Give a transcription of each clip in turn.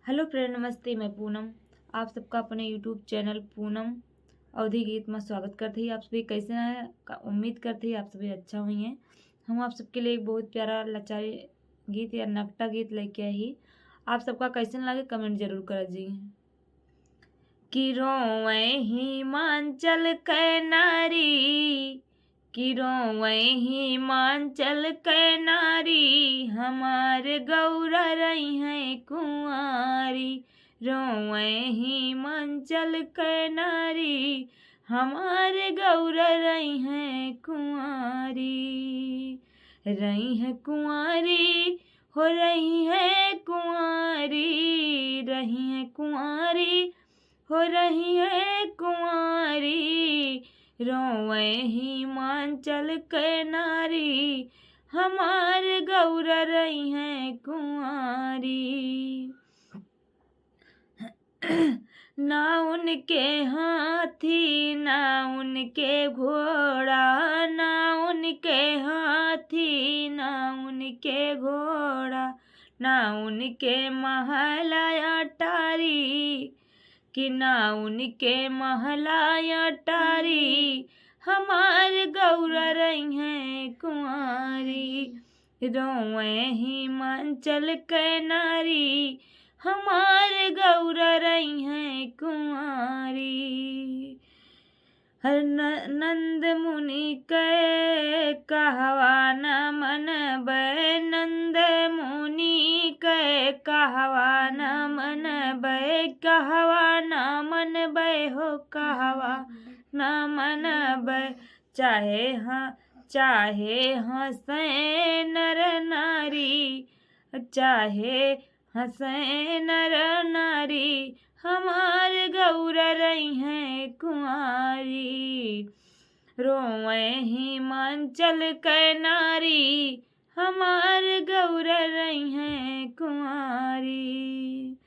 Hello friend, नमस्ते। मैं पूनम आप सबका अपने यूट्यूब चैनल पूनम अवधि गीत में स्वागत करती है। आप सभी कैसे हैं उम्मीद करती है आप सभी अच्छा हुई हैं। हम आप सबके लिए एक बहुत प्यारा लाचारी गीत या नकटा गीत लेके आई। आप सबका कैसे लगे कमेंट जरूर कर दीजिए। कि रोवे हिमाचल के नारी, कि रोवे हिमाचल के नारी, हमार गौरा रही है कुंवारी। रोवे हिमाचल के नारी, हमार गौरा रही है कुंवारी। रही है कुंवारी, हो रही है कुंवारी, रही है कुंवारी, हो रही है कुंवारी। रोवे हिमाचल के नारी, हमार गौरा रही है कुंवारी। ना उनके हाथी ना उनके घोड़ा, ना उनके हाथी ना उनके घोड़ा, ना उनके महला अटारी, कि ना उनके महला अटारी, हमार गौरा रही है कुंवारी। रोवे हिमाचल के नारी, हमार गौरा रही है कुंवारी। हर नंद मुनि के कहवा न मनबै, नंद मुनि के कहवा न मनबै, कहवा न मनबै हो कहवा न मनबै। चाहे हंसे नर नारी, चाहे हंसे नर नारी, हमार गौरा रही है कुंवारी। रोवे हिमाचल के नारी, हमार गौरा रही है कुंवारी।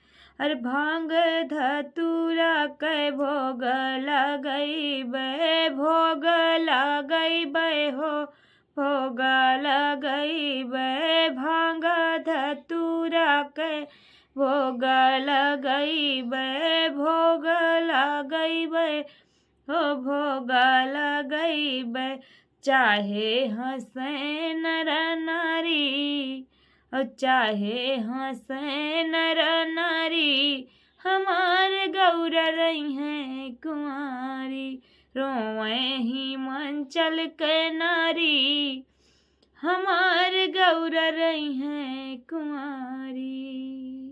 अरे भांग धतूरा के भोग लगैबै, भोग लगैबै हो भोग लगैबै। भांग धतूरा के भोग लगैबै, भोग लगैबै हो भोग लगैबै। चाहे हंसे नर नारी, चाहे हंसे नर नारी, हमार गौरा रही है कुंवारी। रोवे हिमाचल के नारी, हमार गौरा रही है कुंवारी।